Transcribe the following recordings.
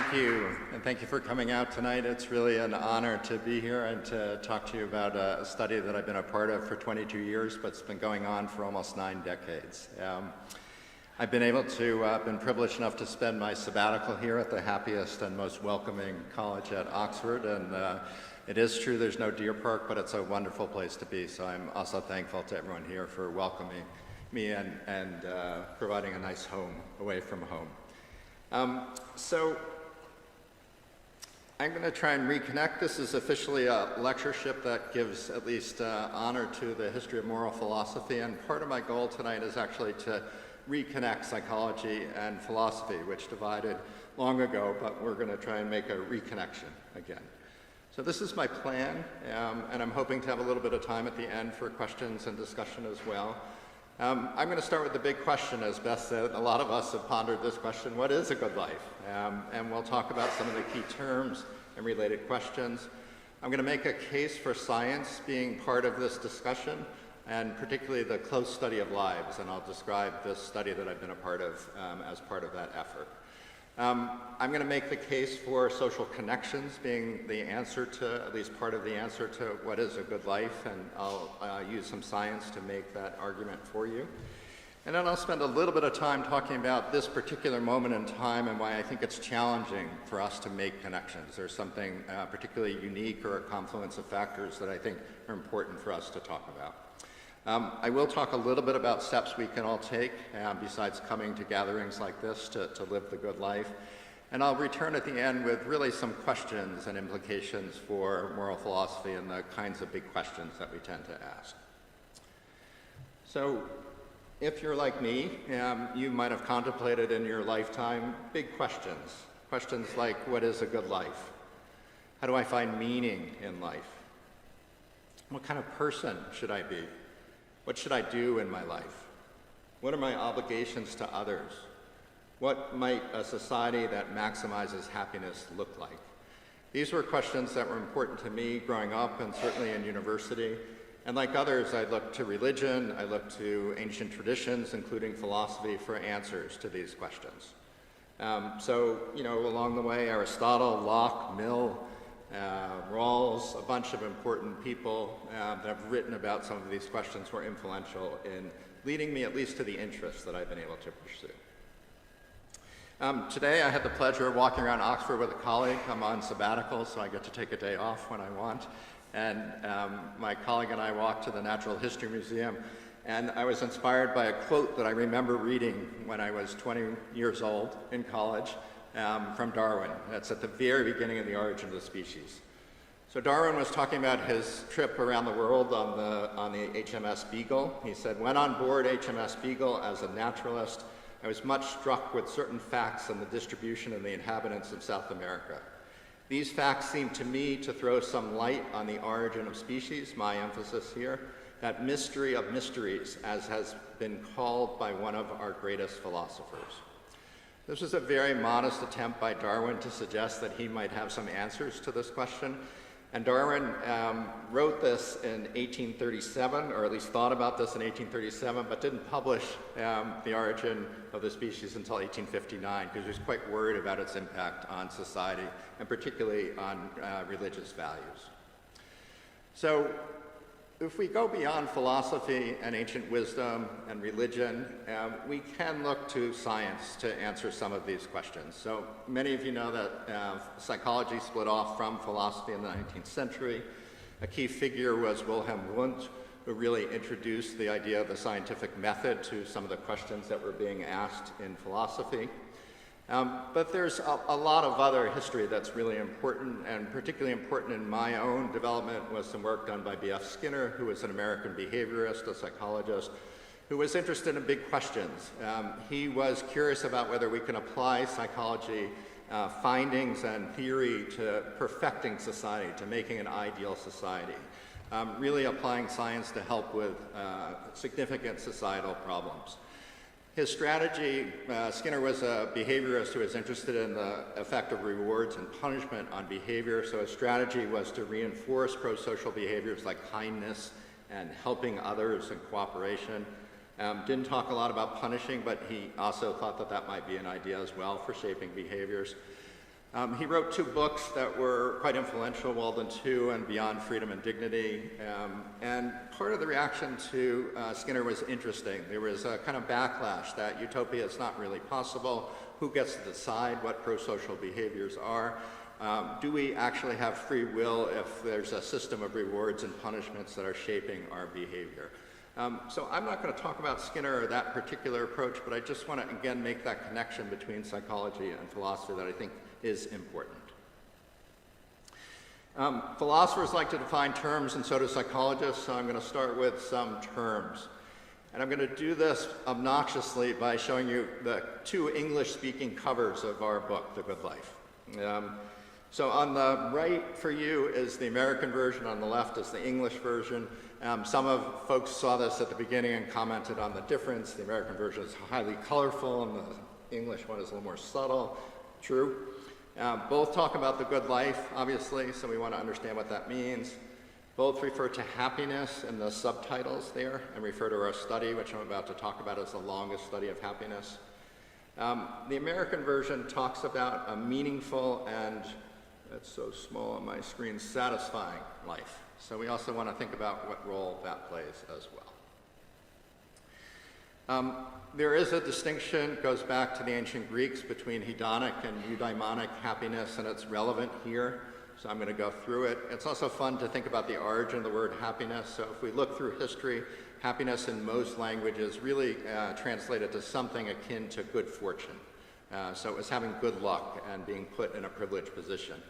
Thank you, and thank you for coming out tonight. It's really an honor to be here and to talk to you about a study that I've been a part of for 22 years, but it's been going on for almost 9 decades. I've been privileged enough to spend my sabbatical here at the happiest and most welcoming college at Oxford, and it is true there's no Deer Park, but it's a wonderful place to be, so I'm also thankful to everyone here for welcoming me and providing a nice home away from home. So I'm going to try and reconnect. This is officially a lectureship that gives at least honor to the history of moral philosophy, and part of my goal tonight is actually to reconnect psychology and philosophy, which divided long ago, but we're going to try and make a reconnection again. So this is my plan, and I'm hoping to have a little bit of time at the end for questions and discussion as well. I'm going to start with the big question, as Beth said. A lot of us have pondered this question: what is a good life? And we'll talk about some of the key terms and related questions. I'm going to make a case for science being part of this discussion, and particularly the close study of lives, and I'll describe this study that I've been a part of as part of that effort. I'm going to make the case for social connections being the answer to, at least part of the answer to, what is a good life, and I'll use some science to make that argument for you. And then I'll spend a little bit of time talking about this particular moment in time and why I think it's challenging for us to make connections. There's something particularly unique or a confluence of factors that I think are important for us to talk about. I will talk a little bit about steps we can all take besides coming to gatherings like this to live the good life. And I'll return at the end with really some questions and implications for moral philosophy and the kinds of big questions that we tend to ask. So if you're like me, you might have contemplated in your lifetime big questions. Questions like, what is a good life? How do I find meaning in life? What kind of person should I be? What should I do in my life? What are my obligations to others? What might a society that maximizes happiness look like? These were questions that were important to me growing up and certainly in university. And like others, I looked to religion, I looked to ancient traditions, including philosophy, for answers to these questions. Along the way, Aristotle, Locke, Mill, Rawls, a bunch of important people that have written about some of these questions were influential in leading me at least to the interest that I've been able to pursue. Today I had the pleasure of walking around Oxford with a colleague. I'm on sabbatical, so I get to take a day off when I want. And my colleague and I walked to the Natural History Museum, and I was inspired by a quote that I remember reading when I was 20 years old in college. From Darwin. That's at the very beginning of The Origin of the Species. So Darwin was talking about his trip around the world on the HMS Beagle. He said, when on board HMS Beagle as a naturalist, I was much struck with certain facts on the distribution of the inhabitants of South America. These facts seem to me to throw some light on the origin of species, my emphasis here, that mystery of mysteries, as has been called by one of our greatest philosophers. This was a very modest attempt by Darwin to suggest that he might have some answers to this question. And Darwin wrote this in 1837, or at least thought about this in 1837, but didn't publish The Origin of the Species until 1859, because he was quite worried about its impact on society, and particularly on religious values. So if we go beyond philosophy and ancient wisdom and religion, we can look to science to answer some of these questions. So many of you know that psychology split off from philosophy in the 19th century. A key figure was Wilhelm Wundt, who really introduced the idea of the scientific method to some of the questions that were being asked in philosophy. But there's a lot of other history that's really important, and particularly important in my own development was some work done by B.F. Skinner, who was an American behaviorist, a psychologist, who was interested in big questions. He was curious about whether we can apply psychology findings and theory to perfecting society, to making an ideal society, really applying science to help with significant societal problems. His strategy, Skinner was a behaviorist who was interested in the effect of rewards and punishment on behavior, so his strategy was to reinforce pro-social behaviors like kindness and helping others and cooperation. Didn't talk a lot about punishing, but he also thought that that might be an idea as well for shaping behaviors. He wrote 2 books that were quite influential, Walden 2 and Beyond Freedom and Dignity. And part of the reaction to Skinner was interesting. There was a kind of backlash that utopia is not really possible. Who gets to decide what pro-social behaviors are? Do we actually have free will if there's a system of rewards and punishments that are shaping our behavior? So I'm not going to talk about Skinner or that particular approach, but I just want to, again, make that connection between psychology and philosophy that I think is important. Philosophers like to define terms, and so do psychologists, so I'm going to start with some terms. And I'm going to do this obnoxiously by showing you the 2 English-speaking covers of our book, The Good Life. So on the right for you is the American version, on the left is the English version. Some of folks saw this at the beginning and commented on the difference. The American version is highly colorful, and the English one is a little more subtle. True. Both talk about the good life, obviously, so we want to understand what that means. Both refer to happiness in the subtitles there, and refer to our study, which I'm about to talk about as the longest study of happiness. The American version talks about a meaningful and, that's so small on my screen, satisfying life. So we also want to think about what role that plays as well. There is a distinction, goes back to the ancient Greeks, between hedonic and eudaimonic happiness, and it's relevant here, so I'm going to go through it. It's also fun to think about the origin of the word happiness. So if we look through history, happiness in most languages really translated to something akin to good fortune. So it was having good luck and being put in a privileged position.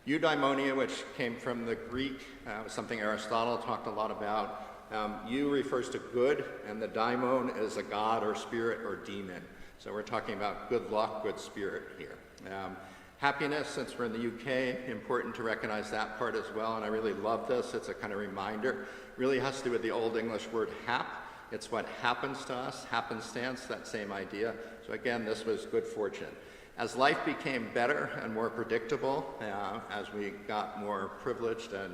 Eudaimonia, which came from the Greek, was something Aristotle talked a lot about. Eu refers to good, and the daimon is a god or spirit or demon. So we're talking about good luck, good spirit here. Happiness, since we're in the UK, important to recognize that part as well, and I really love this. It's a kind of reminder. Really has to do with the Old English word hap. It's what happens to us, happenstance, that same idea. So again, this was good fortune. As life became better and more predictable, as we got more privileged and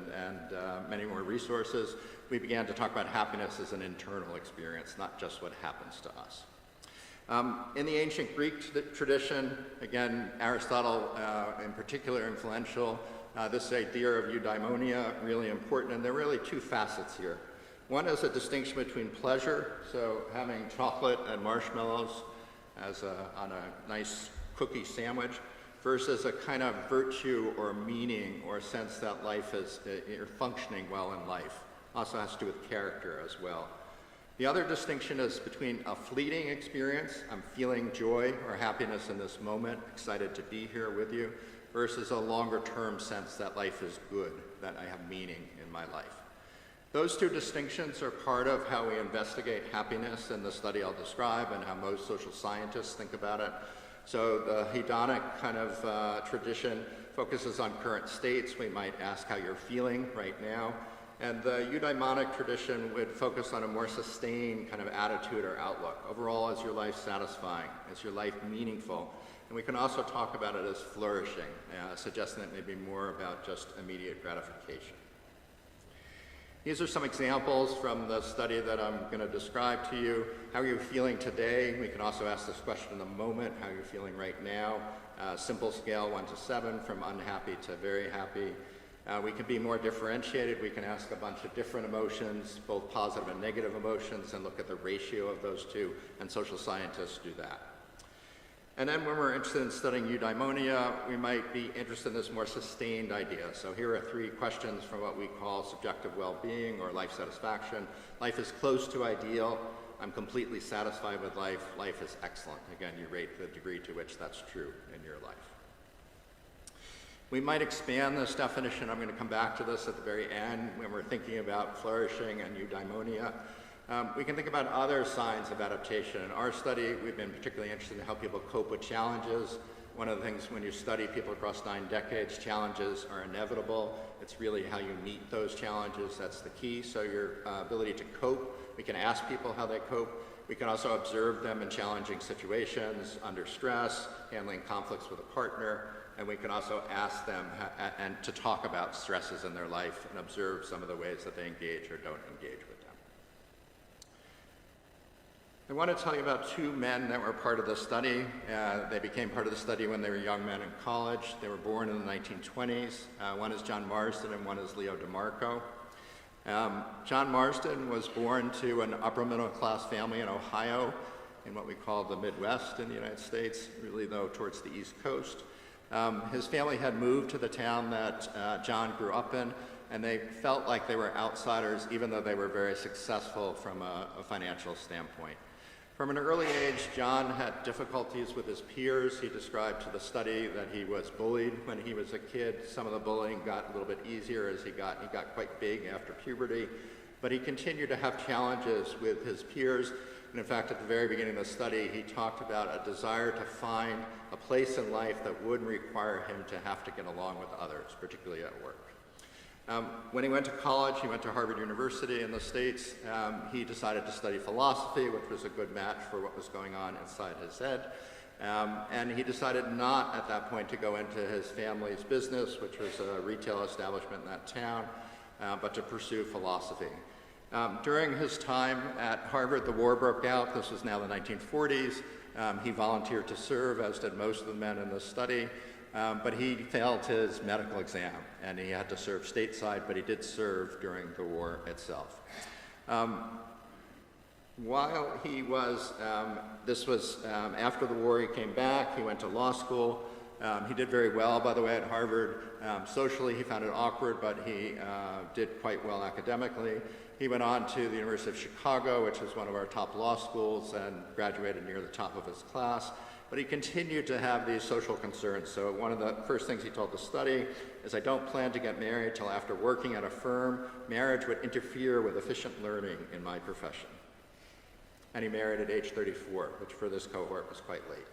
many more resources, we began to talk about happiness as an internal experience, not just what happens to us. In the ancient Greek tradition, again, Aristotle in particular influential, this idea of eudaimonia, really important, and there are really 2 facets here. One is a distinction between pleasure, so having chocolate and marshmallows on a nice cookie sandwich, versus a kind of virtue or meaning or sense that life is, you're functioning well in life. Also has to do with character as well. The other distinction is between a fleeting experience, I'm feeling joy or happiness in this moment, excited to be here with you, versus a longer term sense that life is good, that I have meaning in my life. Those 2 distinctions are part of how we investigate happiness in the study I'll describe and how most social scientists think about it. So the hedonic kind of tradition focuses on current states. We might ask how you're feeling right now. And the eudaimonic tradition would focus on a more sustained kind of attitude or outlook. Overall, is your life satisfying? Is your life meaningful? And we can also talk about it as flourishing, suggesting that it may be more about just immediate gratification. These are some examples from the study that I'm going to describe to you. How are you feeling today? We can also ask this question in the moment, how you're feeling right now. Simple scale 1 to 7, from unhappy to very happy. We can be more differentiated. We can ask a bunch of different emotions, both positive and negative emotions, and look at the ratio of those 2, and social scientists do that. And then when we're interested in studying eudaimonia, we might be interested in this more sustained idea. So here are 3 questions from what we call subjective well-being or life satisfaction. Life is close to ideal. I'm completely satisfied with life. Life is excellent. Again, you rate the degree to which that's true in your life. We might expand this definition. I'm going to come back to this at the very end when we're thinking about flourishing and eudaimonia. We can think about other signs of adaptation. In our study, we've been particularly interested in how people cope with challenges. One of the things when you study people across 9 decades, challenges are inevitable. It's really how you meet those challenges that's the key. So your ability to cope, we can ask people how they cope. We can also observe them in challenging situations, under stress, handling conflicts with a partner, and we can also ask them and to talk about stresses in their life and observe some of the ways that they engage or don't engage with them. I want to tell you about two men that were part of the study. They became part of the study when they were young men in college. They were born in the 1920s. One is John Marsden and one is Leo DeMarco. John Marsden was born to an upper middle class family in Ohio, in what we call the Midwest in the United States, really though towards the East Coast. His family had moved to the town that John grew up in, and they felt like they were outsiders even though they were very successful from a financial standpoint. From an early age, John had difficulties with his peers. He described to the study that he was bullied when he was a kid. Some of the bullying got a little bit easier as he got quite big after puberty, but he continued to have challenges with his peers. And in fact, at the very beginning of the study, he talked about a desire to find a place in life that wouldn't require him to have to get along with others, particularly at work. When he went to college, he went to Harvard University in the States. He decided to study philosophy, which was a good match for what was going on inside his head. And he decided not at that point to go into his family's business, which was a retail establishment in that town, but to pursue philosophy. During his time at Harvard, the war broke out. This was now the 1940s. He volunteered to serve, as did most of the men in this study. But he failed his medical exam, and he had to serve stateside, but he did serve during the war itself. While he was, after the war, he came back, he went to law school. He did very well, by the way, at Harvard. Socially, he found it awkward, but he did quite well academically. He went on to the University of Chicago, which is one of our top law schools, and graduated near the top of his class. But he continued to have these social concerns. So one of the first things he told the study is, I don't plan to get married till after working at a firm. Marriage would interfere with efficient learning in my profession. And he married at age 34, which for this cohort was quite late.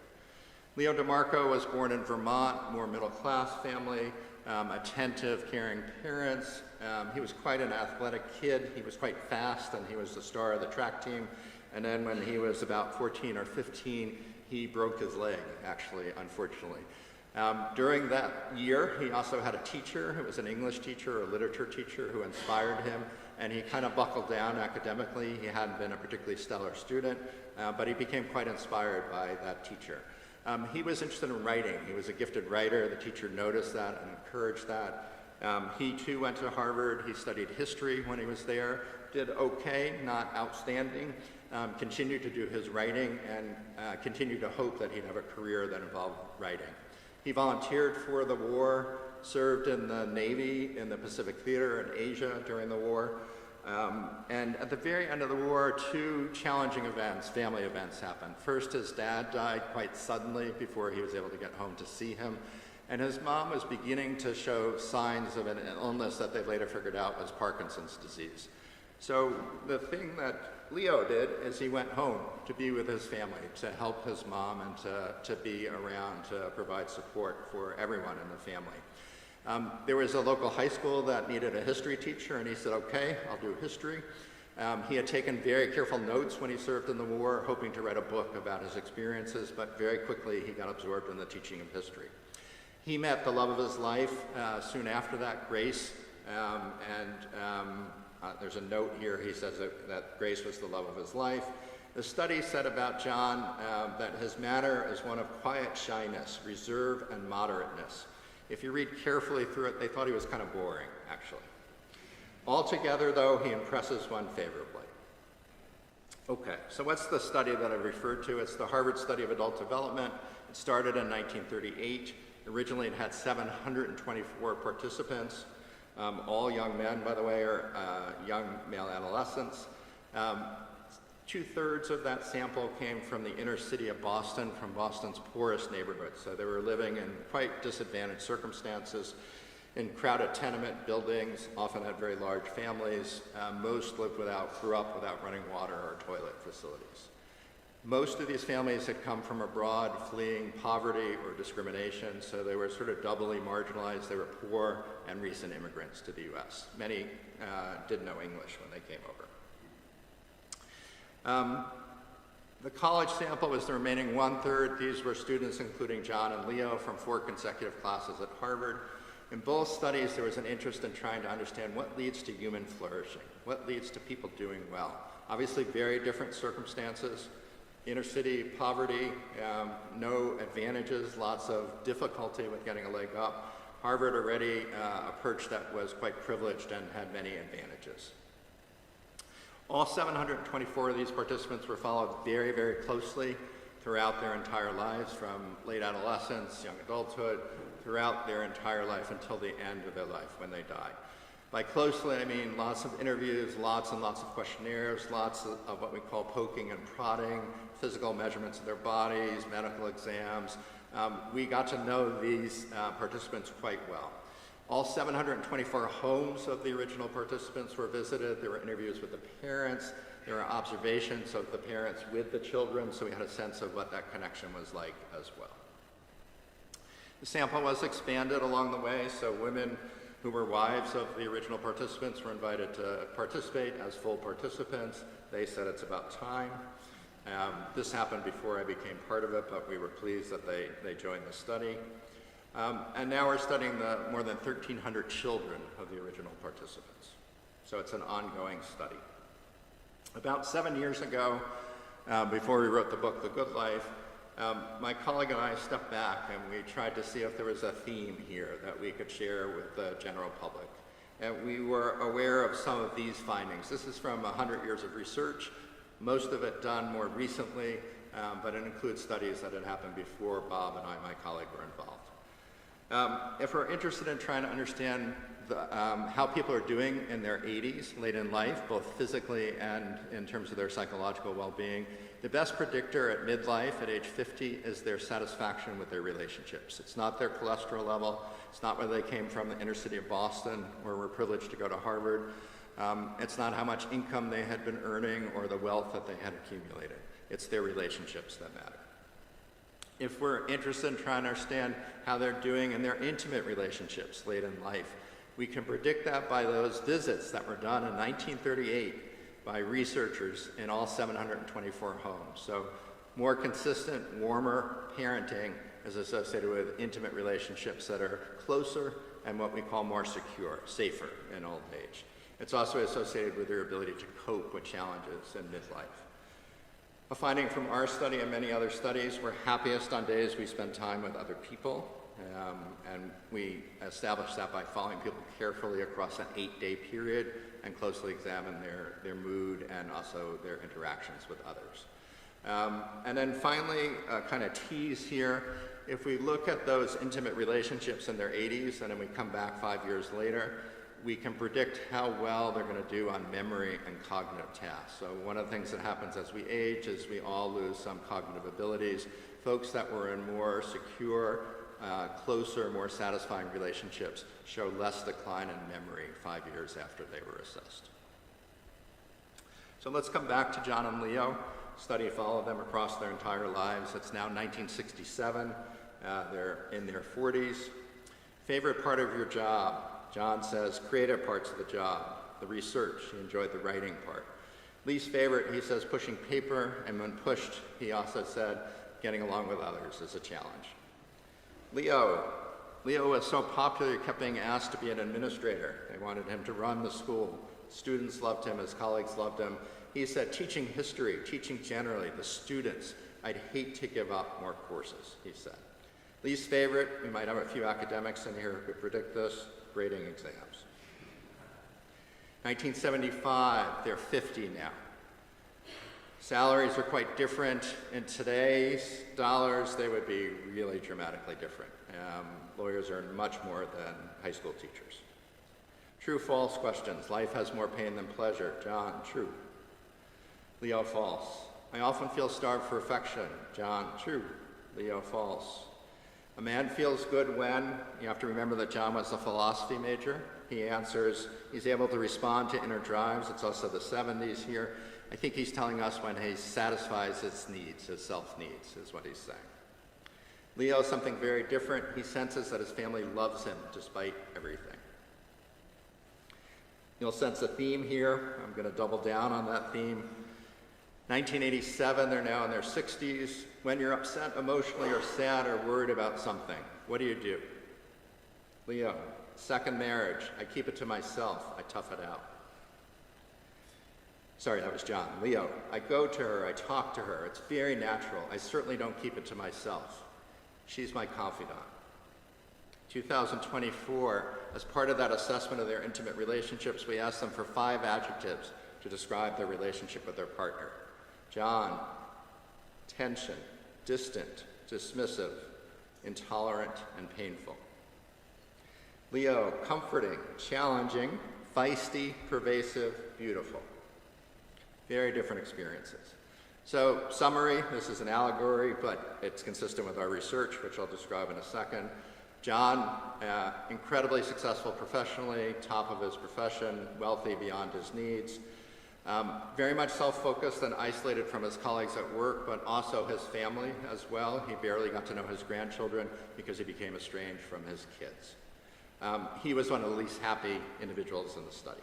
Leo DeMarco was born in Vermont, more middle-class family, attentive, caring parents. He was quite an athletic kid. He was quite fast, and he was the star of the track team. And then when he was about 14 or 15, he broke his leg, actually, unfortunately. During that year, he also had a teacher who was an English teacher, a literature teacher, who inspired him, and he kind of buckled down academically. He hadn't been a particularly stellar student, but he became quite inspired by that teacher. He was interested in writing. He was a gifted writer. The teacher noticed that and encouraged that. He too went to Harvard. He studied history when he was there, did okay, not outstanding, continued to do his writing, and continued to hope that he'd have a career that involved writing. He volunteered for the war, served in the Navy in the Pacific Theater in Asia during the war, and at the very end of the war, two challenging events, family events, happened. First, his dad died quite suddenly before he was able to get home to see him, and his mom was beginning to show signs of an illness that they later figured out was Parkinson's disease. So the thing that Leo did is he went home to be with his family, to help his mom and to be around to provide support for everyone in the family. There was a local high school that needed a history teacher, and he said, okay, I'll do history. He had taken very careful notes when he served in the war, hoping to write a book about his experiences, but very quickly he got absorbed in the teaching of history. He met the love of his life soon after that, Grace, there's a note here. He says that Grace was the love of his life. The study said about John that his manner is one of quiet shyness, reserve, and moderateness. If you read carefully through it, they thought he was kind of boring, actually. Altogether, though, he impresses one favorably. Okay, so what's the study that I referred to? It's the Harvard Study of Adult Development. It started in 1938. Originally, it had 724 participants. All young men, by the way, are young male adolescents. 2/3 of that sample came from the inner city of Boston, from Boston's poorest neighborhoods. So they were living in quite disadvantaged circumstances in crowded tenement buildings, often had very large families. Most grew up without running water or toilet facilities. Most of these families had come from abroad, fleeing poverty or discrimination, so they were sort of doubly marginalized. They were poor and recent immigrants to the US. Many didn't know English when they came over. The college sample was the remaining 1/3. These were students including John and Leo from 4 consecutive classes at Harvard. In both studies, there was an interest in trying to understand what leads to human flourishing, what leads to people doing well. Obviously, very different circumstances. Inner city poverty, no advantages, lots of difficulty with getting a leg up. Harvard already a perch that was quite privileged and had many advantages. All 724 of these participants were followed very, very closely throughout their entire lives, from late adolescence, young adulthood, throughout their entire life until the end of their life when they died. By closely, I mean lots of interviews, lots and lots of questionnaires, lots of what we call poking and prodding, physical measurements of their bodies, medical exams. We got to know these participants quite well. All 724 homes of the original participants were visited. There were interviews with the parents. There were observations of the parents with the children, so we had a sense of what that connection was like as well. The sample was expanded along the way, so women who were wives of the original participants were invited to participate as full participants. They said it's about time. This happened before I became part of it, but we were pleased that they joined the study. And now we're studying the more than 1,300 children of the original participants. So it's an ongoing study. About 7 years ago, before we wrote the book, The Good Life, my colleague and I stepped back and we tried to see if there was a theme here that we could share with the general public. And we were aware of some of these findings. This is from 100 years of research, most of it done more recently, but it includes studies that had happened before Bob and I, my colleague, were involved. If we're interested in trying to understand how people are doing in their 80s, late in life, both physically and in terms of their psychological well-being, the best predictor at midlife, at age 50, is their satisfaction with their relationships. It's not their cholesterol level. It's not whether they came from the inner city of Boston, where we're privileged to go to Harvard. It's not how much income they had been earning or the wealth that they had accumulated. It's their relationships that matter. If we're interested in trying to understand how they're doing in their intimate relationships late in life, we can predict that by those visits that were done in 1938 by researchers in all 724 homes. So more consistent, warmer parenting is associated with intimate relationships that are closer and what we call more secure, safer in old age. It's also associated with their ability to cope with challenges in midlife. A finding from our study and many other studies, we're happiest on days we spend time with other people. And we established that by following people carefully across an 8-day period and closely examine their mood and also their interactions with others. And then finally, kind of tease here, if we look at those intimate relationships in their 80s and then we come back 5 years later, we can predict how well they're going to do on memory and cognitive tasks. So one of the things that happens as we age is we all lose some cognitive abilities. Folks that were in more secure, closer, more satisfying relationships show less decline in memory 5 years after they were assessed. So let's come back to John and Leo. Study followed them across their entire lives. It's now 1967. They're in their 40s. Favorite part of your job? John says creative parts of the job, the research. He enjoyed the writing part. Least favorite, he says pushing paper, and when pushed, he also said getting along with others is a challenge. Leo was so popular he kept being asked to be an administrator. They wanted him to run the school. Students loved him, his colleagues loved him. He said teaching history, teaching generally, the students, I'd hate to give up more courses, he said. Least favorite, we might have a few academics in here who could predict this, grading exams. 1975, they're 50 now. Salaries are quite different. In today's dollars, they would be really dramatically different. Lawyers earn much more than high school teachers. True, false questions. Life has more pain than pleasure. John, true. Leo, false. I often feel starved for affection. John, true. Leo, false. A man feels good when, you have to remember that John was a philosophy major. He answers, he's able to respond to inner drives. It's also the 70s here. I think he's telling us when he satisfies his needs, his self-needs, is what he's saying. Leo is something very different. He senses that his family loves him despite everything. You'll sense a theme here. I'm going to double down on that theme. 1987, they're now in their 60s. When you're upset emotionally or sad or worried about something, what do? Leo, second marriage. I keep it to myself. I tough it out. Sorry, that was John. Leo, I go to her, I talk to her. It's very natural. I certainly don't keep it to myself. She's my confidant. 2024, as part of that assessment of their intimate relationships, we asked them for 5 adjectives to describe their relationship with their partner. John, tension, distant, dismissive, intolerant, and painful. Leo, comforting, challenging, feisty, pervasive, beautiful. Very different experiences. So, summary, this is an allegory, but it's consistent with our research, which I'll describe in a second. John, incredibly successful professionally, top of his profession, wealthy beyond his needs, very much self-focused and isolated from his colleagues at work, but also his family as well. He barely got to know his grandchildren because he became estranged from his kids. He was one of the least happy individuals in the study.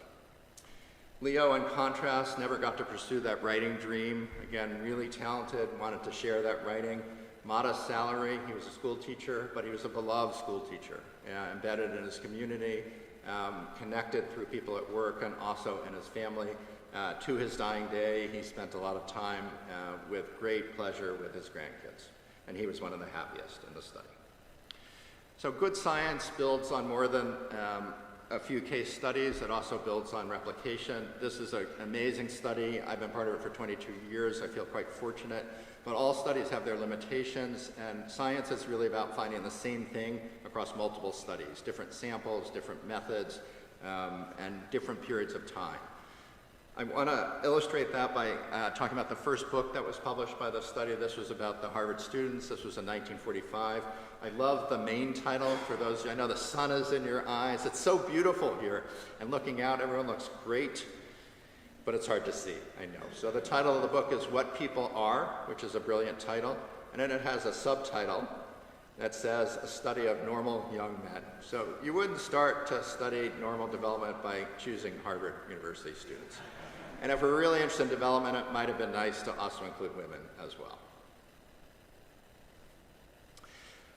Leo, in contrast, never got to pursue that writing dream. Again, really talented, wanted to share that writing. Modest salary, he was a school teacher, but he was a beloved school teacher, embedded in his community, connected through people at work and also in his family. To his dying day, he spent a lot of time with great pleasure with his grandkids, and he was one of the happiest in the study. So good science builds on more than a few case studies. It also builds on replication. This is an amazing study. I've been part of it for 22 years. I feel quite fortunate. But all studies have their limitations, and science is really about finding the same thing across multiple studies, different samples, different methods, and different periods of time. I want to illustrate that by talking about the first book that was published by the study. This was about the Harvard students. This was in 1945. I love the main title. For those of you, I know the sun is in your eyes. It's so beautiful here. And looking out, everyone looks great, but it's hard to see, I know. So the title of the book is What People Are, which is a brilliant title. And then it has a subtitle that says A Study of Normal Young Men. So you wouldn't start to study normal development by choosing Harvard University students. And if we're really interested in development, it might have been nice to also include women as well.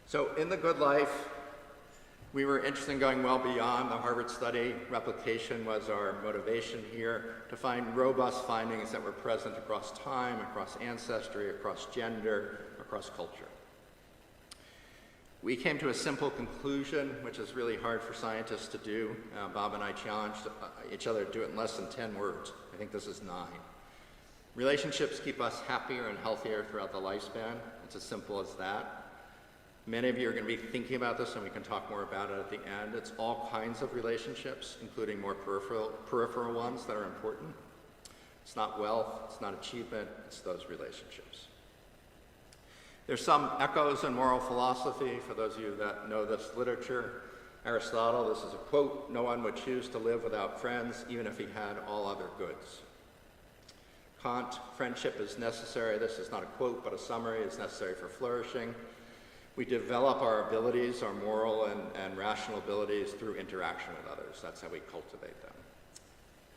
So in The Good Life, we were interested in going well beyond the Harvard study. Replication was our motivation here, to find robust findings that were present across time, across ancestry, across gender, across culture. We came to a simple conclusion, which is really hard for scientists to do. Bob and I challenged each other to do it in less than 10 words. I think this is 9. Relationships keep us happier and healthier throughout the lifespan. It's as simple as that. Many of you are going to be thinking about this, and we can talk more about it at the end. It's all kinds of relationships, including more peripheral ones that are important. It's not wealth, it's not achievement, it's those relationships. There's some echoes in moral philosophy for those of you that know this literature. Aristotle, this is a quote, "No one would choose to live without friends, even if he had all other goods." Kant, "Friendship is necessary." This is not a quote, but a summary. It's necessary for flourishing. We develop our abilities, our moral and rational abilities, through interaction with others. That's how we cultivate them.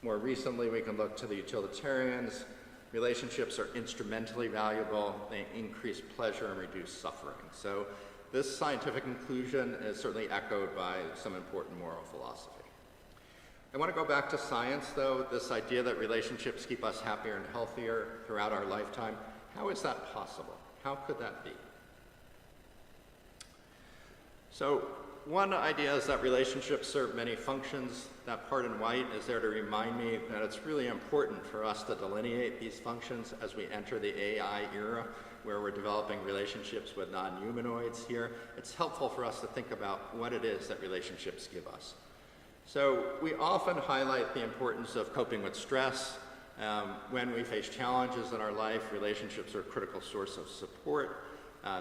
More recently, we can look to the utilitarians. Relationships are instrumentally valuable. They increase pleasure and reduce suffering. So this scientific conclusion is certainly echoed by some important moral philosophy. I want to go back to science, though, this idea that relationships keep us happier and healthier throughout our lifetime. How is that possible? How could that be? So one idea is that relationships serve many functions. That part in white is there to remind me that it's really important for us to delineate these functions as we enter the AI era, where we're developing relationships with non-humanoids here. It's helpful for us to think about what it is that relationships give us. So we often highlight the importance of coping with stress. When we face challenges in our life, relationships are a critical source of support.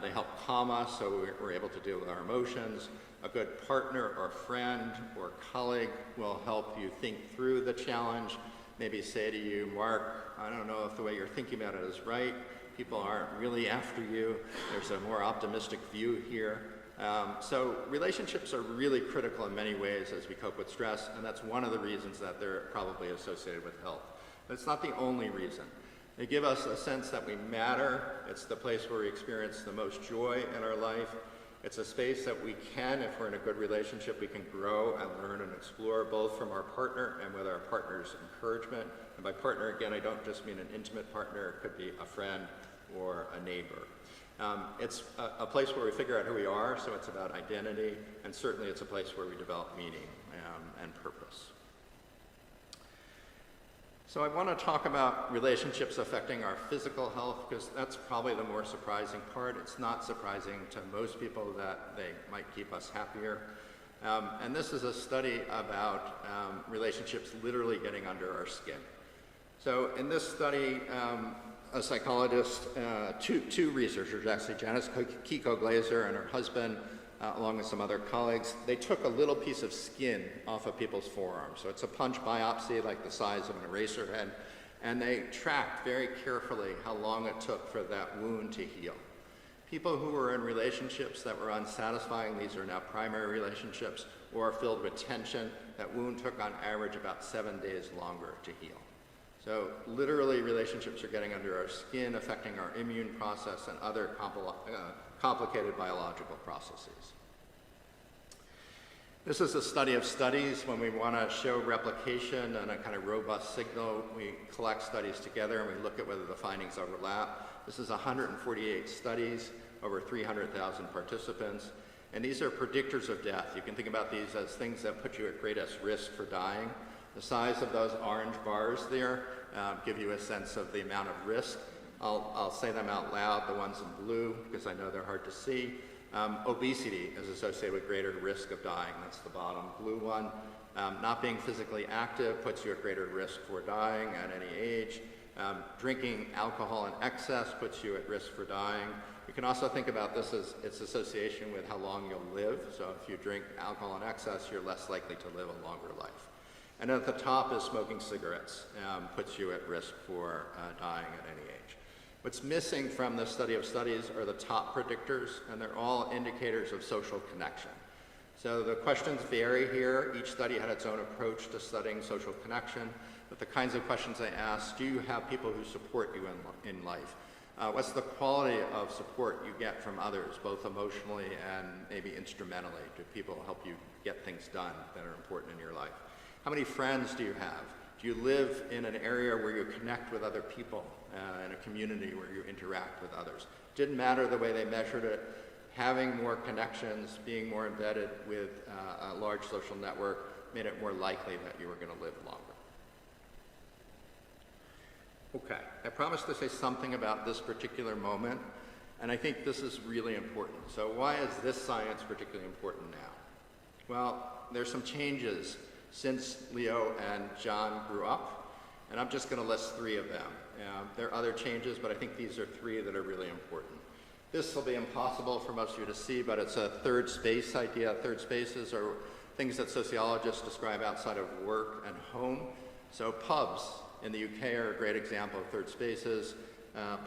They help calm us so we're able to deal with our emotions. A good partner or friend or colleague will help you think through the challenge. Maybe say to you, "Mark, I don't know if the way you're thinking about it is right. People aren't really after you. There's a more optimistic view here." So relationships are really critical in many ways as we cope with stress, and that's one of the reasons that they're probably associated with health. But it's not the only reason. They give us a sense that we matter. It's the place where we experience the most joy in our life. It's a space that we can, if we're in a good relationship, we can grow and learn and explore both from our partner and with our partner's encouragement. And by partner, again, I don't just mean an intimate partner. It could be a friend or a neighbor. It's a place where we figure out who we are, so it's about identity, and certainly it's a place where we develop meaning and purpose. So I want to talk about relationships affecting our physical health, because that's probably the more surprising part. It's not surprising to most people that they might keep us happier. And this is a study about relationships literally getting under our skin. So in this study, a psychologist, two researchers actually, Janice Kiko-Glaser and her husband, along with some other colleagues, they took a little piece of skin off of people's forearms. So it's a punch biopsy, like the size of an eraser head, and they tracked very carefully how long it took for that wound to heal. People who were in relationships that were unsatisfying, these are now primary relationships, or filled with tension, that wound took on average about 7 days longer to heal. So literally, relationships are getting under our skin, affecting our immune process and other complicated biological processes. This is a study of studies. When we want to show replication and a kind of robust signal, we collect studies together and we look at whether the findings overlap. This is 148 studies, over 300,000 participants, and these are predictors of death. You can think about these as things that put you at greatest risk for dying. The size of those orange bars there give you a sense of the amount of risk. I'll say them out loud, the ones in blue, because I know they're hard to see. Obesity is associated with greater risk of dying. That's the bottom blue one. Not being physically active puts you at greater risk for dying at any age. Drinking alcohol in excess puts you at risk for dying. You can also think about this as its association with how long you'll live. So if you drink alcohol in excess, you're less likely to live a longer life. And at the top is smoking cigarettes, puts you at risk for dying at any age. What's missing from this study of studies are the top predictors, and they're all indicators of social connection. So the questions vary here. Each study had its own approach to studying social connection, but the kinds of questions they asked: do you have people who support you in life? What's the quality of support you get from others, both emotionally and maybe instrumentally? Do people help you get things done that are important in your life? How many friends do you have? Do you live in an area where you connect with other people, in a community where you interact with others? Didn't matter the way they measured it. Having more connections, being more embedded with a large social network made it more likely that you were going to live longer. Okay, I promised to say something about this particular moment, and I think this is really important. So why is this science particularly important now? Well, there's some changes since Leo and John grew up, and I'm just going to list 3 of them. There are other changes, but I think these are 3 that are really important. This will be impossible for most of you to see, but it's a third space idea. Third spaces are things that sociologists describe outside of work and home. So pubs in the UK are a great example of third spaces.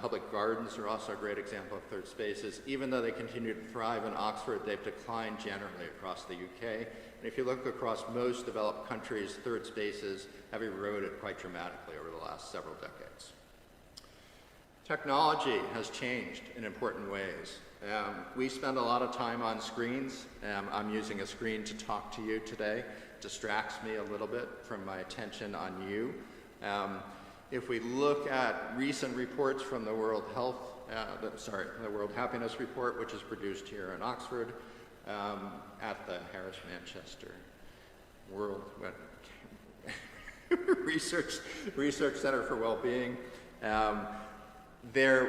Public gardens are also a great example of third spaces. Even though they continue to thrive in Oxford, they've declined generally across the UK. And if you look across most developed countries, third spaces have eroded quite dramatically over the last several decades. Technology has changed in important ways. We spend a lot of time on screens. I'm using a screen to talk to you today. It distracts me a little bit from my attention on you. If we look at recent reports from the World Happiness Report, which is produced here in Oxford, at the Harris Manchester World Research Centre for Wellbeing.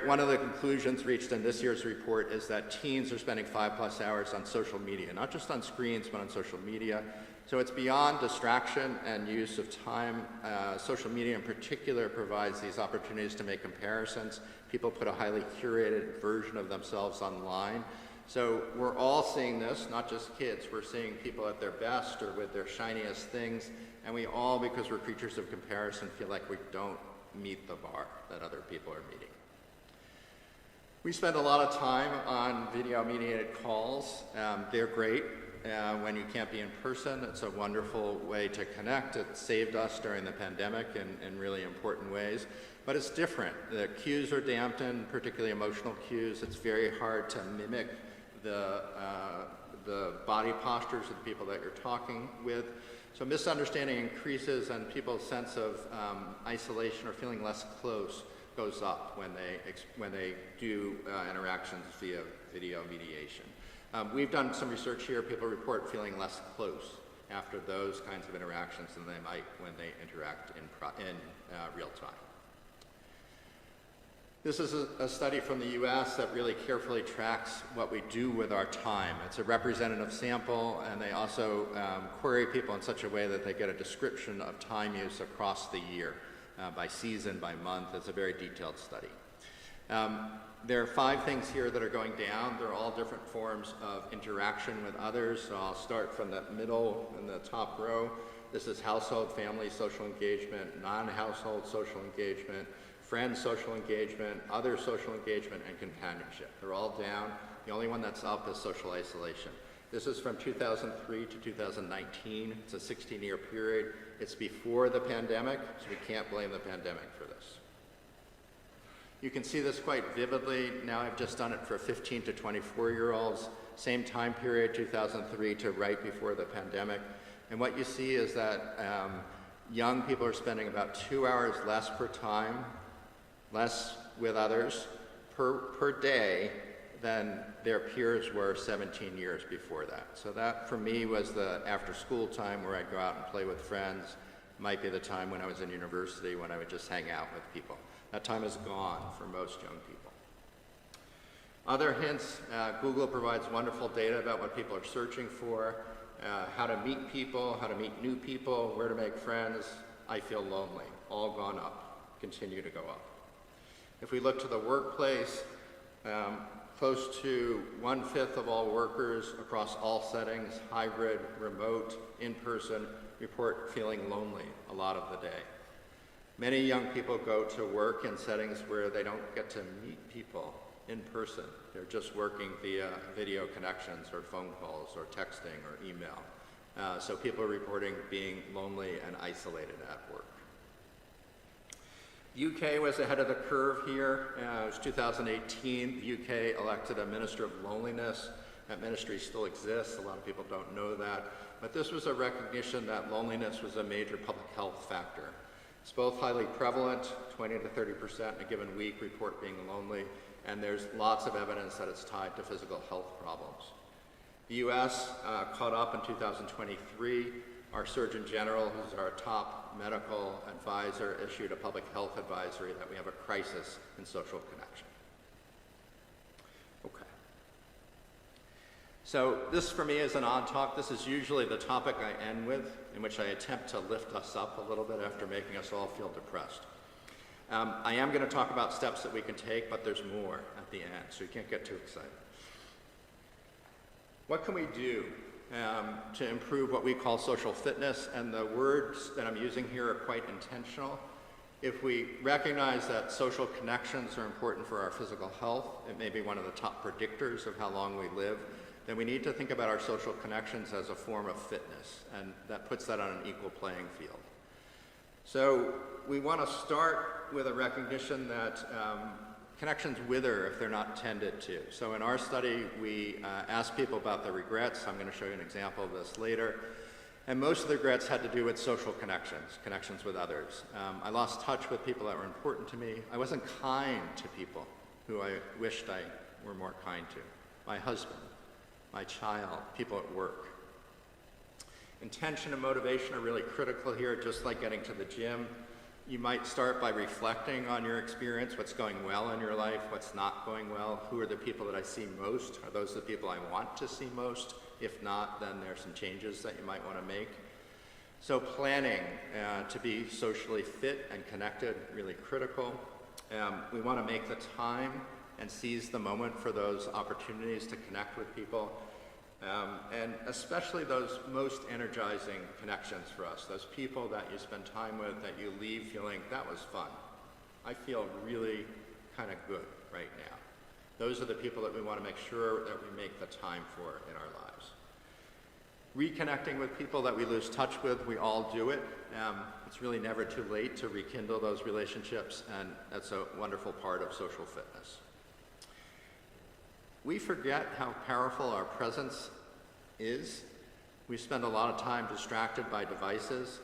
One of the conclusions reached in this year's report is that teens are spending 5+ hours on social media, not just on screens, but on social media. So it's beyond distraction and use of time. Social media in particular provides these opportunities to make comparisons. People put a highly curated version of themselves online. So we're all seeing this, not just kids. We're seeing people at their best or with their shiniest things, and we all, because we're creatures of comparison, feel like we don't meet the bar that other people are meeting. We spend a lot of time on video-mediated calls. They're great. When you can't be in person, it's a wonderful way to connect. It saved us during the pandemic in really important ways. But it's different. The cues are dampened, particularly emotional cues. It's very hard to mimic the body postures of the people that you're talking with. So misunderstanding increases and people's sense of isolation or feeling less close goes up when they do interactions via video mediation. We've done some research here. People report feeling less close after those kinds of interactions than they might when they interact in real time. This is a study from the US that really carefully tracks what we do with our time. It's a representative sample, and they also query people in such a way that they get a description of time use across the year, by season, by month. It's a very detailed study. There are 5 things here that are going down. They're all different forms of interaction with others. So I'll start from the middle in the top row. This is household, family, social engagement, non-household social engagement, friends social engagement, other social engagement, and companionship. They're all down. The only one that's up is social isolation. This is from 2003 to 2019. It's a 16-year period. It's before the pandemic, so we can't blame the pandemic for this. You can see this quite vividly. Now I've just done it for 15 to 24-year-olds, same time period, 2003 to right before the pandemic. And what you see is that young people are spending about 2 hours less per time, less with others per day than their peers were 17 years before that. So that, for me, was the after-school time where I'd go out and play with friends. Might be the time when I was in university when I would just hang out with people. That time is gone for most young people. Other hints, Google provides wonderful data about what people are searching for, how to meet people, how to meet new people, where to make friends. I feel lonely, all gone up, continue to go up. If we look to the workplace, close to 1/5 of all workers across all settings, hybrid, remote, in-person, report feeling lonely a lot of the day. Many young people go to work in settings where they don't get to meet people in person. They're just working via video connections or phone calls or texting or email. So people are reporting being lonely and isolated at work. The UK was ahead of the curve here. It was 2018. The UK elected a Minister of Loneliness. That ministry still exists. A lot of people don't know that. But this was a recognition that loneliness was a major public health factor. It's both highly prevalent, 20 to 30% in a given week report being lonely, and there's lots of evidence that it's tied to physical health problems. The US caught up in 2023. Our Surgeon General, who's our top medical advisor, issued a public health advisory that we have a crisis in social connection. Okay. So this for me is an odd talk. This is usually the topic I end with, in which I attempt to lift us up a little bit after making us all feel depressed. I am going to talk about steps that we can take, but there's more at the end, so you can't get too excited. What can we do to improve what we call social fitness? And the words that I'm using here are quite intentional. If we recognize that social connections are important for our physical health, it may be one of the top predictors of how long we live, then we need to think about our social connections as a form of fitness, and that puts that on an equal playing field. So we want to start with a recognition that connections wither if they're not tended to. So in our study, we asked people about their regrets. I'm going to show you an example of this later. And most of the regrets had to do with social connections with others. I lost touch with people that were important to me. I wasn't kind to people who I wished I were more kind to. My husband, my child, people at work. Intention and motivation are really critical here, just like getting to the gym. You might start by reflecting on your experience, what's going well in your life, what's not going well, who are the people that I see most, are those the people I want to see most? If not, then there are some changes that you might want to make. So planning to be socially fit and connected, really critical. We want to make the time and seize the moment for those opportunities to connect with people. And especially those most energizing connections for us, those people that you spend time with that you leave feeling, that was fun. I feel really kind of good right now. Those are the people that we want to make sure that we make the time for in our lives. Reconnecting with people that we lose touch with, we all do it. It's really never too late to rekindle those relationships, and that's a wonderful part of social fitness. We forget how powerful our presence is. We spend a lot of time distracted by devices,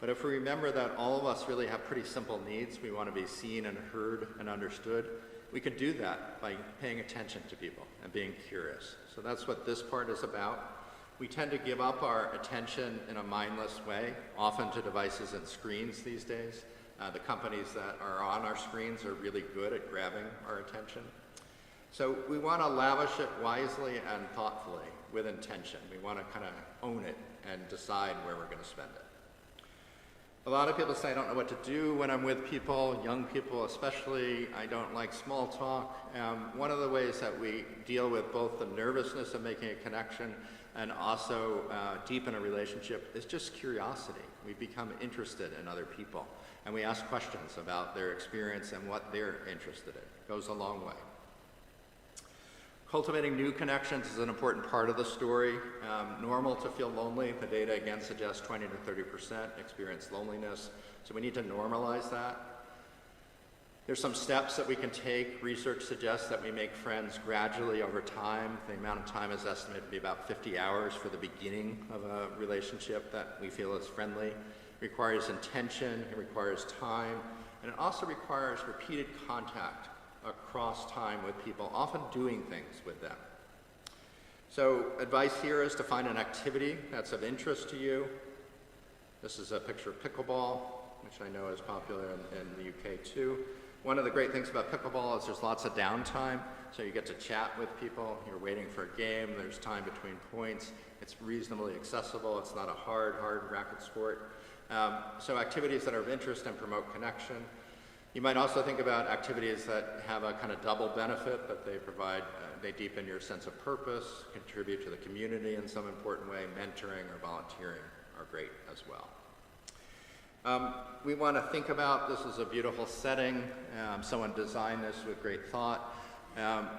but if we remember that all of us really have pretty simple needs, we want to be seen and heard and understood, we can do that by paying attention to people and being curious. So that's what this part is about. We tend to give up our attention in a mindless way, often to devices and screens these days. The companies that are on our screens are really good at grabbing our attention. So we want to lavish it wisely and thoughtfully with intention. We want to kind of own it and decide where we're going to spend it. A lot of people say, I don't know what to do when I'm with people, young people especially. I don't like small talk. One of the ways that we deal with both the nervousness of making a connection and also deepen a relationship is just curiosity. We become interested in other people, and we ask questions about their experience and what they're interested in. It goes a long way. Cultivating new connections is an important part of the story. Normal to feel lonely. The data again suggests 20 to 30% experience loneliness. So we need to normalize that. There's some steps that we can take. Research suggests that we make friends gradually over time. The amount of time is estimated to be about 50 hours for the beginning of a relationship that we feel is friendly. It requires intention, it requires time, and it also requires repeated contact across time with people, often doing things with them. So advice here is to find an activity that's of interest to you. This is a picture of pickleball, which I know is popular in the UK too. One of the great things about pickleball is there's lots of downtime, so you get to chat with people. You're waiting for a game, there's time between points. It's reasonably accessible, it's not a hard racket sport. So activities that are of interest and promote connection. You might also think about activities that have a kind of double benefit, that they provide, they deepen your sense of purpose, contribute to the community in some important way. Mentoring or volunteering are great as well. We want to think about, this is a beautiful setting. Someone designed this with great thought.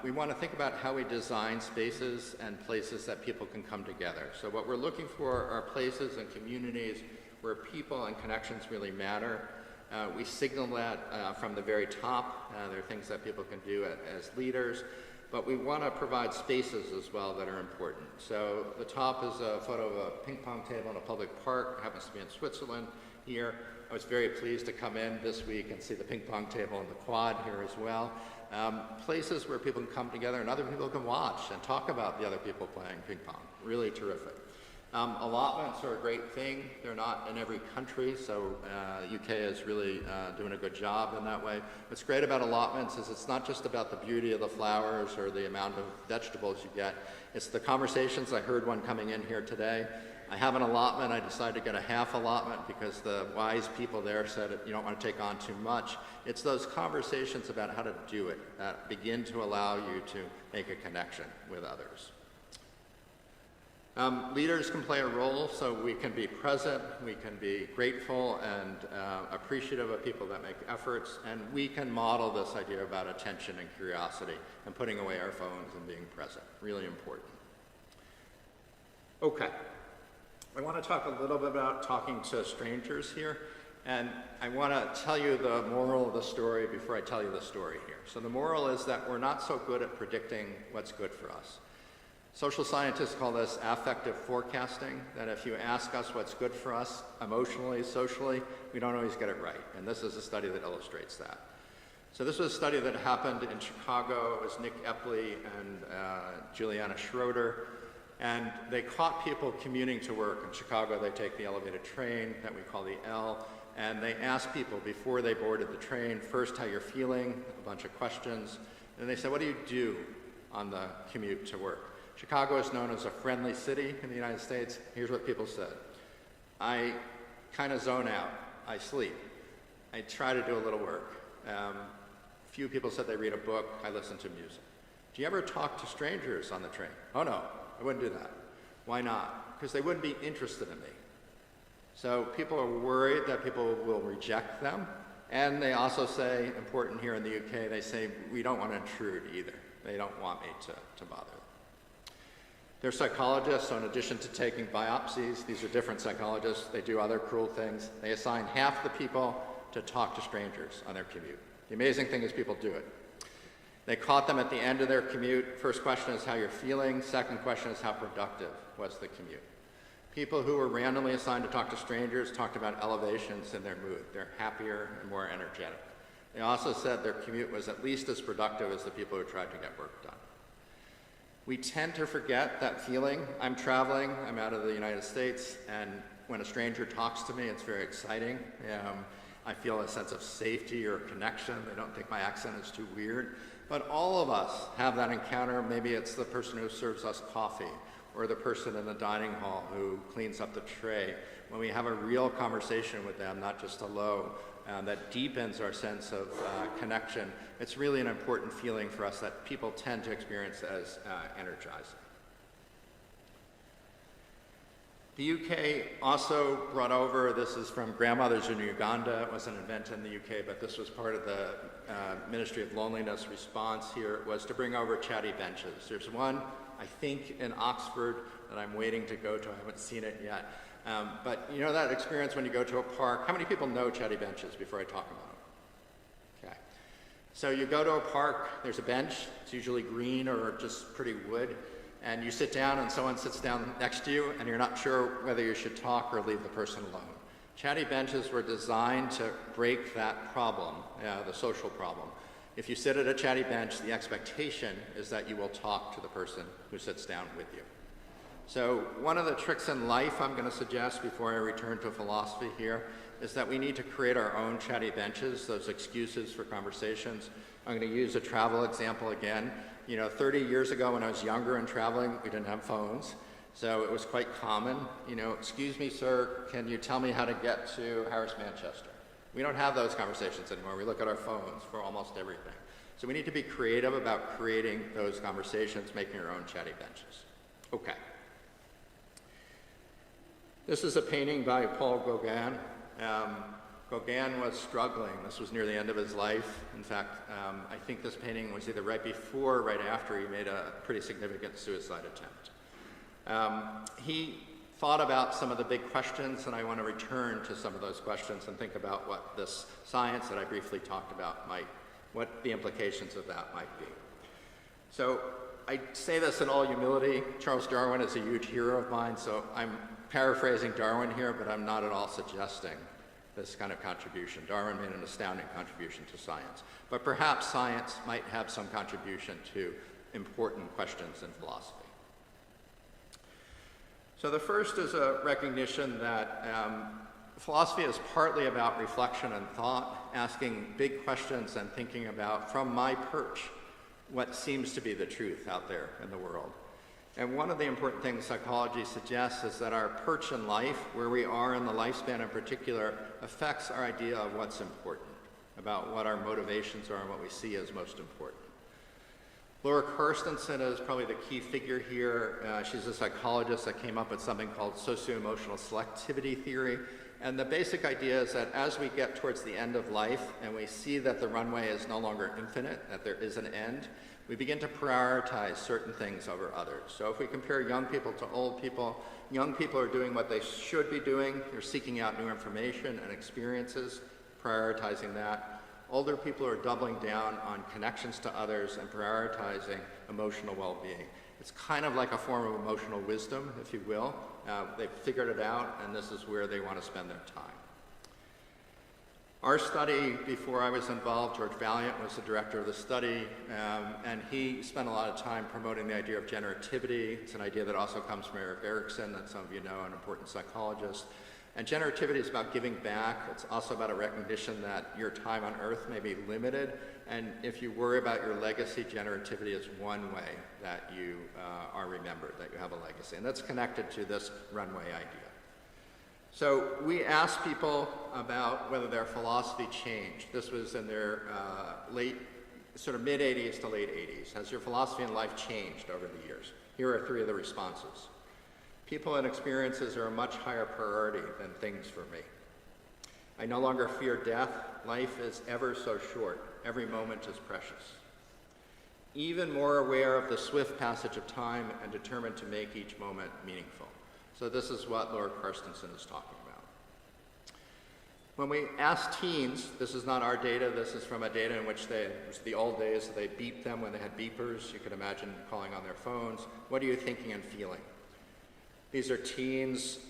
We want to think about how we design spaces and places that people can come together. So what we're looking for are places and communities where people and connections really matter. We signal that from the very top. There are things that people can do as leaders, but we want to provide spaces as well that are important. So the top is a photo of a ping pong table in a public park. It happens to be in Switzerland here. I was very pleased to come in this week and see the ping pong table in the quad here as well. Places where people can come together and other people can watch and talk about the other people playing ping pong. Really terrific. Allotments are a great thing. They're not in every country, so UK is really doing a good job in that way. What's great about allotments is it's not just about the beauty of the flowers or the amount of vegetables you get. It's the conversations. I heard one coming in here today. I have an allotment. I decided to get a half allotment because the wise people there said you don't want to take on too much. It's those conversations about how to do it that begin to allow you to make a connection with others. Leaders can play a role, so we can be present, we can be grateful and appreciative of people that make efforts, and we can model this idea about attention and curiosity and putting away our phones and being present. Really important. Okay, I want to talk a little bit about talking to strangers here, and I want to tell you the moral of the story before I tell you the story here. So the moral is that we're not so good at predicting what's good for us. Social scientists call this affective forecasting, that if you ask us what's good for us emotionally, socially, we don't always get it right. And this is a study that illustrates that. So this was a study that happened in Chicago. It was Nick Epley and Juliana Schroeder. And they caught people commuting to work. In Chicago, they take the elevated train that we call the L. And they asked people before they boarded the train, first how you're feeling, a bunch of questions. And they said, what do you do on the commute to work? Chicago is known as a friendly city in the United States. Here's what people said. I kind of zone out. I sleep. I try to do a little work. Few people said they read a book. I listen to music. Do you ever talk to strangers on the train? Oh no, I wouldn't do that. Why not? Because they wouldn't be interested in me. So people are worried that people will reject them. And they also say, important here in the UK, they say, we don't want to intrude either. They don't want me to bother them. They're psychologists, so in addition to taking biopsies, these are different psychologists, they do other cruel things. They assign half the people to talk to strangers on their commute. The amazing thing is people do it. They caught them at the end of their commute. First question is how you're feeling. Second question is how productive was the commute. People who were randomly assigned to talk to strangers talked about elevations in their mood. They're happier and more energetic. They also said their commute was at least as productive as the people who tried to get work done. We tend to forget that feeling. I'm traveling, I'm out of the United States, and when a stranger talks to me, it's very exciting. I feel a sense of safety or connection. They don't think my accent is too weird. But all of us have that encounter. Maybe it's the person who serves us coffee, or the person in the dining hall who cleans up the tray. When we have a real conversation with them, not just hello, that deepens our sense of connection, it's really an important feeling for us that people tend to experience as energizing. The UK also brought over, this is from Grandmothers in Uganda. It wasn't invented in the UK, but this was part of the Ministry of Loneliness response here, was to bring over chatty benches. There's one, I think, in Oxford that I'm waiting to go to. I haven't seen it yet. But you know that experience when you go to a park? How many people know chatty benches before I talk about them? Okay. So you go to a park, there's a bench. It's usually green or just pretty wood. And you sit down and someone sits down next to you and you're not sure whether you should talk or leave the person alone. Chatty benches were designed to break that problem, the social problem. If you sit at a chatty bench, the expectation is that you will talk to the person who sits down with you. So one of the tricks in life I'm going to suggest before I return to philosophy here is that we need to create our own chatty benches, those excuses for conversations. I'm going to use a travel example again. 30 years ago when I was younger and traveling, we didn't have phones. So it was quite common, excuse me, sir, can you tell me how to get to Harris, Manchester? We don't have those conversations anymore. We look at our phones for almost everything. So we need to be creative about creating those conversations, making our own chatty benches. Okay. This is a painting by Paul Gauguin. Gauguin was struggling. This was near the end of his life. In fact, I think this painting was either right before or right after he made a pretty significant suicide attempt. He thought about some of the big questions, and I want to return to some of those questions and think about what this science that I briefly talked about what the implications of that might be. So I say this in all humility. Charles Darwin is a huge hero of mine, so I'm paraphrasing Darwin here, but I'm not at all suggesting this kind of contribution. Darwin made an astounding contribution to science, but perhaps science might have some contribution to important questions in philosophy. So the first is a recognition that philosophy is partly about reflection and thought, asking big questions and thinking about, from my perch, what seems to be the truth out there in the world. And one of the important things psychology suggests is that our perch in life, where we are in the lifespan in particular, affects our idea of what's important, about what our motivations are and what we see as most important. Laura Carstensen is probably the key figure here. She's a psychologist that came up with something called socio-emotional selectivity theory. And the basic idea is that as we get towards the end of life and we see that the runway is no longer infinite, that there is an end, we begin to prioritize certain things over others. So if we compare young people to old people, young people are doing what they should be doing. They're seeking out new information and experiences, prioritizing that. Older people are doubling down on connections to others and prioritizing emotional well-being. It's kind of like a form of emotional wisdom, if you will. They've figured it out, and this is where they want to spend their time. Our study, before I was involved, George Valiant was the director of the study, and he spent a lot of time promoting the idea of generativity. It's an idea that also comes from Erik Erikson, that some of you know, an important psychologist. And generativity is about giving back. It's also about a recognition that your time on earth may be limited, and if you worry about your legacy, generativity is one way that you are remembered, that you have a legacy. And that's connected to this runway idea. So we asked people about whether their philosophy changed. This was in their mid-80s to late 80s. Has your philosophy in life changed over the years? Here are 3 of the responses. People and experiences are a much higher priority than things for me. I no longer fear death. Life is ever so short. Every moment is precious. Even more aware of the swift passage of time and determined to make each moment meaningful. So this is what Laura Carstensen is talking about. When we ask teens, this is not our data, this is from a data in which it was the old days, they beeped them when they had beepers. You could imagine calling on their phones. What are you thinking and feeling? These are teens.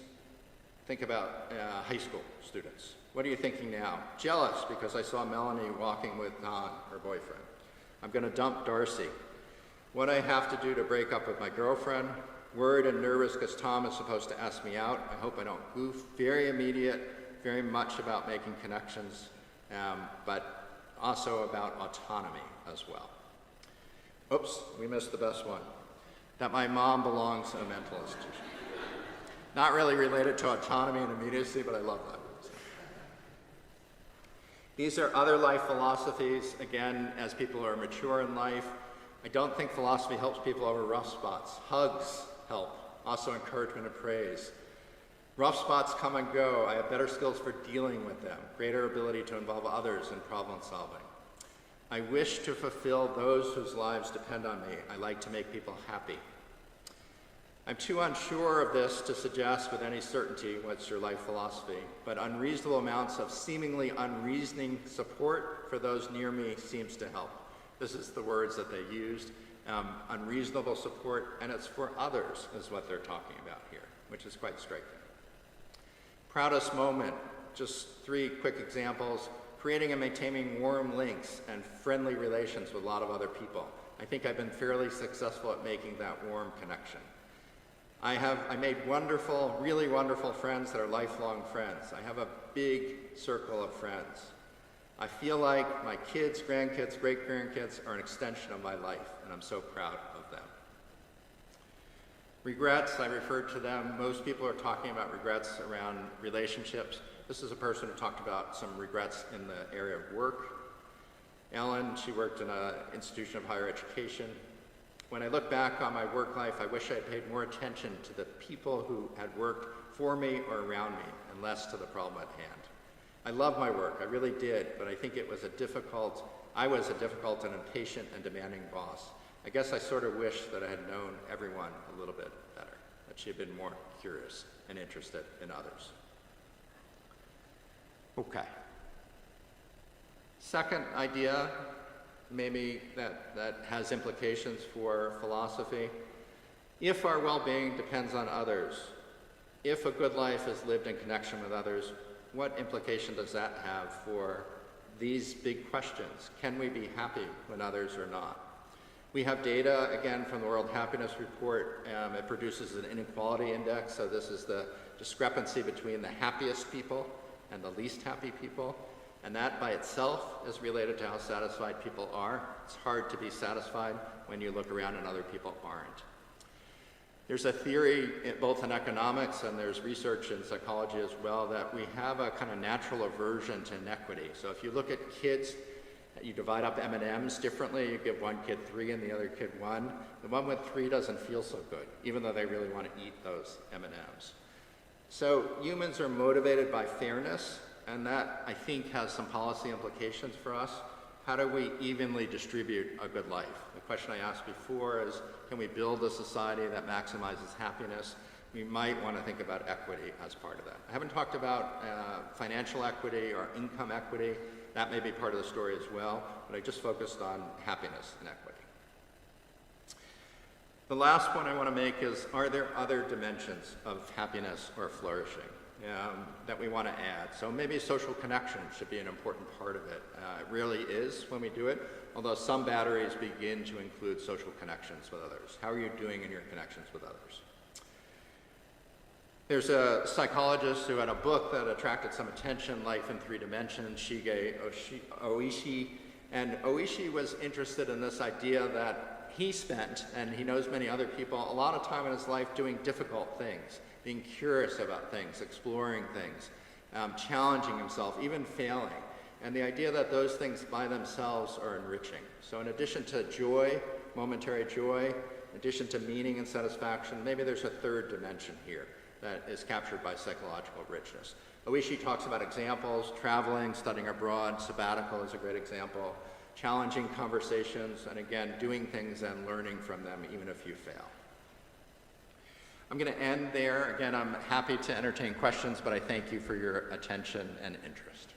Think about high school students. What are you thinking now? Jealous because I saw Melanie walking with Don, her boyfriend. I'm going to dump Darcy. What I have to do to break up with my girlfriend. Worried and nervous because Tom is supposed to ask me out. I hope I don't goof. Very immediate. Very much about making connections, but also about autonomy as well. Oops, we missed the best one. That my mom belongs in a mental institution. Not really related to autonomy and immediacy, but I love that. These are other life philosophies. Again, as people are mature in life, I don't think philosophy helps people over rough spots. Hugs help, also encouragement and praise. Rough spots come and go. I have better skills for dealing with them, greater ability to involve others in problem solving. I wish to fulfill those whose lives depend on me. I like to make people happy. I'm too unsure of this to suggest with any certainty what's your life philosophy, but unreasonable amounts of seemingly unreasoning support for those near me seems to help. This is the words that they used. Unreasonable support, and it's for others is what they're talking about here, which is quite striking. Proudest moment, just 3 quick examples. Creating and maintaining warm links and friendly relations with a lot of other people. I think I've been fairly successful at making that warm connection. I made wonderful, really wonderful friends that are lifelong friends. I have a big circle of friends. I feel like my kids, grandkids, great-grandkids are an extension of my life, and I'm so proud of them. Regrets, I referred to them. Most people are talking about regrets around relationships. This is a person who talked about some regrets in the area of work. Ellen, she worked in an institution of higher education. When I look back on my work life, I wish I had paid more attention to the people who had worked for me or around me and less to the problem at hand. I love my work, I really did, but I think I was a difficult and impatient and demanding boss. I guess I sort of wish that I had known everyone a little bit better, that she had been more curious and interested in others. Okay. Second idea, maybe that has implications for philosophy. If our well-being depends on others, if a good life is lived in connection with others, what implication does that have for these big questions? Can we be happy when others are not? We have data, again, from the World Happiness Report. It produces an inequality index, so this is the discrepancy between the happiest people and the least happy people, and that by itself is related to how satisfied people are. It's hard to be satisfied when you look around and other people aren't. There's a theory, both in economics and there's research in psychology as well, that we have a kind of natural aversion to inequity. So if you look at kids, you divide up M&Ms differently. You give one kid 3 and the other kid 1. The one with 3 doesn't feel so good, even though they really want to eat those M&Ms. So humans are motivated by fairness, and that, I think, has some policy implications for us. How do we evenly distribute a good life? The question I asked before is, can we build a society that maximizes happiness? We might want to think about equity as part of that. I haven't talked about financial equity or income equity. That may be part of the story as well, but I just focused on happiness and equity. The last point I want to make is, are there other dimensions of happiness or flourishing that we want to add? So maybe social connection should be an important part of it. It really is when we do it, although some batteries begin to include social connections with others. How are you doing in your connections with others? There's a psychologist who had a book that attracted some attention, Life in 3 Dimensions, Shige Oishi. And Oishi was interested in this idea that he spent, and he knows many other people, a lot of time in his life doing difficult things, being curious about things, exploring things, challenging himself, even failing. And the idea that those things by themselves are enriching. So in addition to joy, momentary joy, in addition to meaning and satisfaction, maybe there's a third dimension here that is captured by psychological richness. Oishi talks about examples, traveling, studying abroad, sabbatical is a great example, challenging conversations, and again, doing things and learning from them even if you fail. I'm going to end there. Again, I'm happy to entertain questions, but I thank you for your attention and interest.